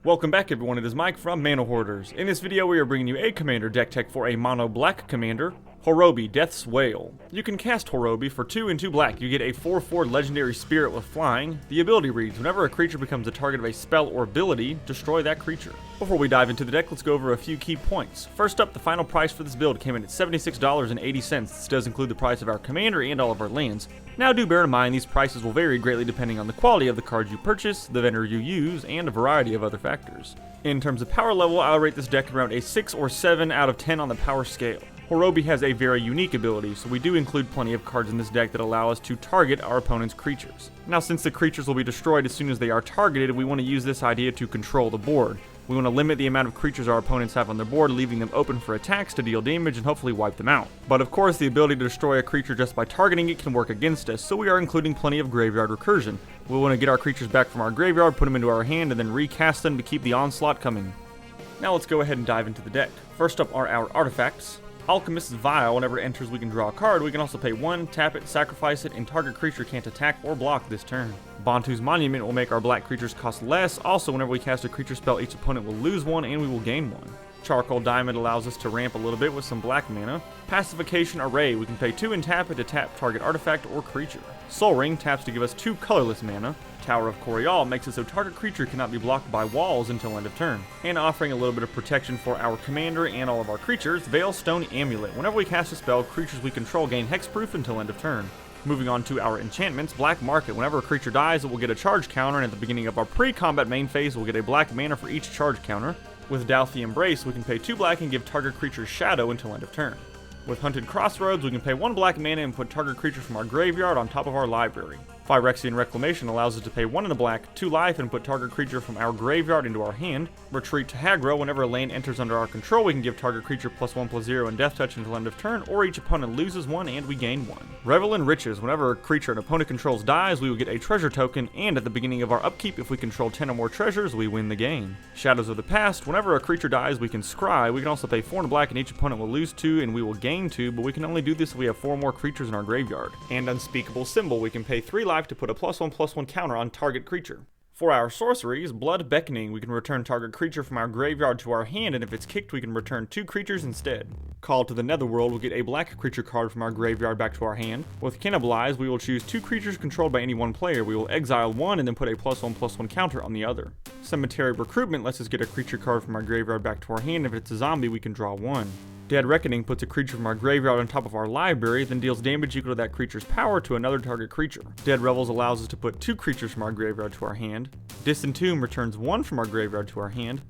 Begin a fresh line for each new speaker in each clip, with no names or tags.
Welcome back everyone, it is Mike from ManaHoarders. In this video we are bringing you a commander deck tech for a mono black commander, Horobi, Death's Wail. You can cast Horobi for 2 and 2 black. You get a 4/4 legendary spirit with flying. The ability reads, whenever a creature becomes the target of a spell or ability, destroy that creature. Before we dive into the deck, let's go over a few key points. First up, the final price for this build came in at $76.80. This does include the price of our commander and all of our lands. Now do bear in mind these prices will vary greatly depending on the quality of the cards you purchase, the vendor you use, and a variety of other factors. In terms of power level, I'll rate this deck around a 6 or 7 out of 10 on the power scale. Horobi has a very unique ability, so we do include plenty of cards in this deck that allow us to target our opponent's creatures. Now since the creatures will be destroyed as soon as they are targeted, we want to use this idea to control the board. We want to limit the amount of creatures our opponents have on their board, leaving them open for attacks to deal damage and hopefully wipe them out. But of course, the ability to destroy a creature just by targeting it can work against us, so we are including plenty of graveyard recursion. We want to get our creatures back from our graveyard, put them into our hand, and then recast them to keep the onslaught coming. Now let's go ahead and dive into the deck. First up are our artifacts. Alchemist's Vial, whenever it enters we can draw a card. We can also pay 1, tap it, sacrifice it, and target creature can't attack or block this turn. Bantu's Monument will make our black creatures cost less. Also, whenever we cast a creature spell, each opponent will lose 1 and we will gain 1. Charcoal Diamond allows us to ramp a little bit with some black mana. Pacification Array, we can pay 2 and tap it to tap target artifact or creature. Sol Ring taps to give us 2 colorless mana. Tower of Coriol makes it so target creature cannot be blocked by walls until end of turn. And offering a little bit of protection for our commander and all of our creatures, Veilstone Amulet. Whenever we cast a spell, creatures we control gain hexproof until end of turn. Moving on to our enchantments, Black Market. Whenever a creature dies, it will get a charge counter, and at the beginning of our pre-combat main phase, we'll get a black mana for each charge counter. With Dauthi Embrace, we can pay 2 black and give target creature shadow until end of turn. With Hunted Crossroads, we can pay 1 black mana and put target creature from our graveyard on top of our library. Phyrexian Reclamation allows us to pay 1 in the black, 2 life, and put target creature from our graveyard into our hand. Retreat to Hagra, whenever a land enters under our control, we can give target creature +1/+0 and death touch until end of turn, or each opponent loses 1 and we gain 1. Revel in Riches, whenever a creature an opponent controls dies, we will get a treasure token, and at the beginning of our upkeep, if we control 10 or more treasures, we win the game. Shadows of the Past, whenever a creature dies, we can scry. We can also pay 4 in black, and each opponent will lose 2 and we will gain 2, but we can only do this if we have 4 more creatures in our graveyard. And Unspeakable Symbol, we can pay 3 life to put a +1/+1 counter on target creature. For our sorceries, Blood Beckoning, we can return target creature from our graveyard to our hand, and if it's kicked, we can return 2 creatures instead. Call to the Netherworld, we'll get a black creature card from our graveyard back to our hand. With Cannibalize, we will choose 2 creatures controlled by any one player. We will exile 1 and then put a +1/+1 counter on the other. Cemetery Recruitment lets us get a creature card from our graveyard back to our hand. If it's a zombie, we can draw 1. Dead Reckoning puts a creature from our graveyard on top of our library, then deals damage equal to that creature's power to another target creature. Dead Revels allows us to put 2 creatures from our graveyard to our hand. Disentomb returns 1 from our graveyard to our hand.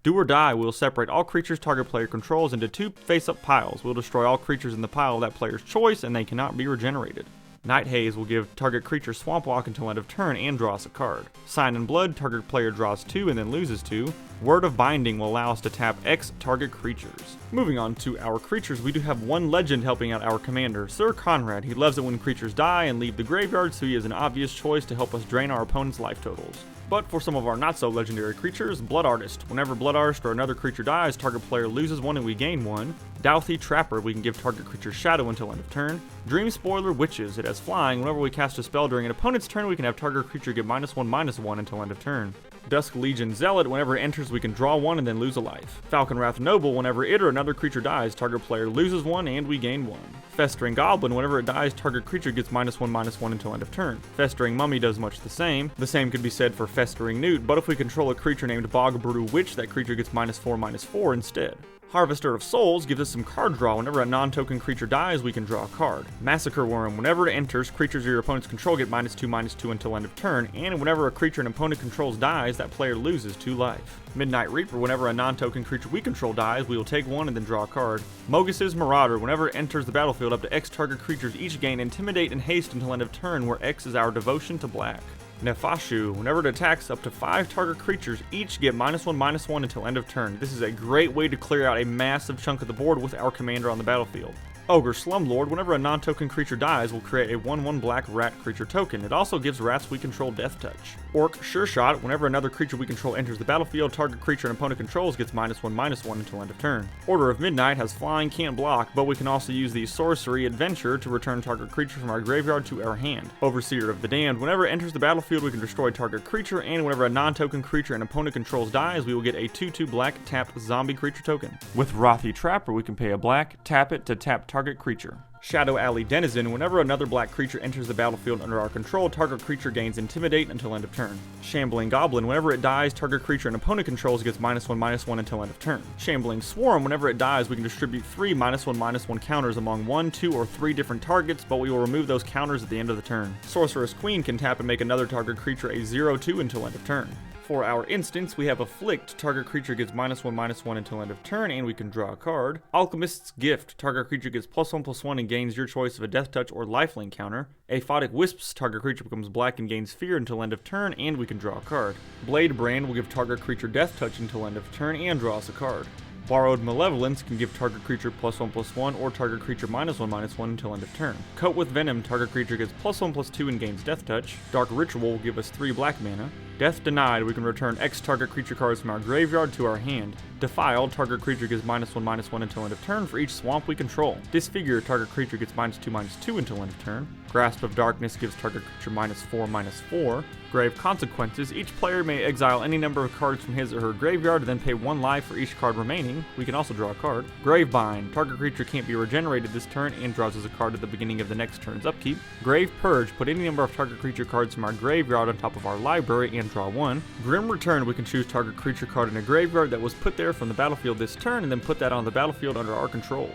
Do or Die will separate all creatures target player controls into 2 face-up piles. We'll destroy all creatures in the pile of that player's choice, and they cannot be regenerated. Night Haze will give target creature Swamp Walk until end of turn and draw us a card. Sign in Blood, target player draws 2 and then loses 2. Word of Binding will allow us to tap X target creatures. Moving on to our creatures, we do have 1 legend helping out our commander, Sir Conrad. He loves it when creatures die and leave the graveyard, so he is an obvious choice to help us drain our opponent's life totals. But for some of our not so legendary creatures, Blood Artist. Whenever Blood Artist or another creature dies, target player loses 1 and we gain 1. Dauthi Trapper, we can give target creature shadow until end of turn. Dream Spoiler Witches, it has flying. Whenever we cast a spell during an opponent's turn, we can have target creature get -1/-1 until end of turn. Dusk Legion Zealot, whenever it enters we can draw 1 and then lose a life. Falcon Wrath Noble, whenever it or another creature dies, target player loses 1 and we gain 1. Festering Goblin, whenever it dies, target creature gets -1/-1 until end of turn. Festering Mummy does much the same. The same could be said for Festering Newt, but if we control a creature named Bog Brew Witch, that creature gets -4/-4 instead. Harvester of Souls gives us some card draw. Whenever a non-token creature dies, we can draw a card. Massacre Worm, whenever it enters, creatures your opponent's control get -2/-2 until end of turn, and whenever a creature an opponent controls dies, that player loses 2 life. Midnight Reaper, whenever a non-token creature we control dies, we will take 1 and then draw a card. Mogus's Marauder, whenever it enters the battlefield, up to X target creatures each gain Intimidate and Haste until end of turn, where X is our devotion to black. Nefashu, whenever it attacks, up to 5 target creatures each get -1/-1 until end of turn. This is a great way to clear out a massive chunk of the board with our commander on the battlefield. Ogre Slumlord, whenever a non-token creature dies, will create a 1/1 black rat creature token. It also gives rats we control Death Touch. Orc Sure Shot, whenever another creature we control enters the battlefield, target creature an opponent controls gets -1/-1 until end of turn. Order of Midnight has flying, can't block, but we can also use the Sorcery Adventure to return target creature from our graveyard to our hand. Overseer of the Damned, whenever it enters the battlefield, we can destroy target creature, and whenever a non-token creature an opponent controls dies, we will get a 2/2 black tapped zombie creature token. With Wrathy Trapper, we can pay a black, tap it to tap target creature. Shadow Alley Denizen, whenever another black creature enters the battlefield under our control, target creature gains Intimidate until end of turn. Shambling Goblin, whenever it dies, target creature an opponent controls gets -1/-1 until end of turn. Shambling Swarm, whenever it dies, we can distribute 3 -1/-1 counters among 1, 2, or 3 different targets, but we will remove those counters at the end of the turn. Sorceress Queen can tap and make another target creature a 0/2 until end of turn. For our instance, we have Afflict, target creature gets -1/-1 until end of turn, and we can draw a card. Alchemist's Gift, target creature gets +1/+1 and gains your choice of a Death Touch or Lifelink counter. Aphotic Wisps, target creature becomes black and gains Fear until end of turn, and we can draw a card. Blade Brand will give target creature Death Touch until end of turn and draw us a card. Borrowed Malevolence can give target creature +1/+1 or target creature -1/-1 until end of turn. Coat with Venom, target creature gets +1/+2 and gains Death Touch. Dark Ritual will give us 3 black mana. Death Denied, we can return X target creature cards from our graveyard to our hand. Defiled, target creature gets -1/-1 until end of turn for each swamp we control. Disfigure, target creature gets -2/-2 until end of turn. Grasp of Darkness gives target creature -4/-4. Grave Consequences, each player may exile any number of cards from his or her graveyard and then pay 1 life for each card remaining. We can also draw a card. Gravebind, target creature can't be regenerated this turn and draws us a card at the beginning of the next turn's upkeep. Grave Purge, put any number of target creature cards from our graveyard on top of our library and draw 1. Grim Return, we can choose target creature card in a graveyard that was put there from the battlefield this turn and then put that on the battlefield under our control.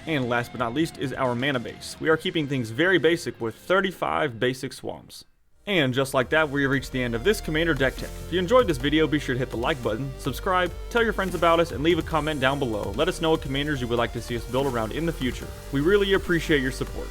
And last but not least is our mana base. We are keeping things very basic with 35 basic swamps. And just like that, we have reached the end of this Commander Deck Tech. If you enjoyed this video, be sure to hit the like button, subscribe, tell your friends about us, and leave a comment down below. Let us know what commanders you would like to see us build around in the future. We really appreciate your support.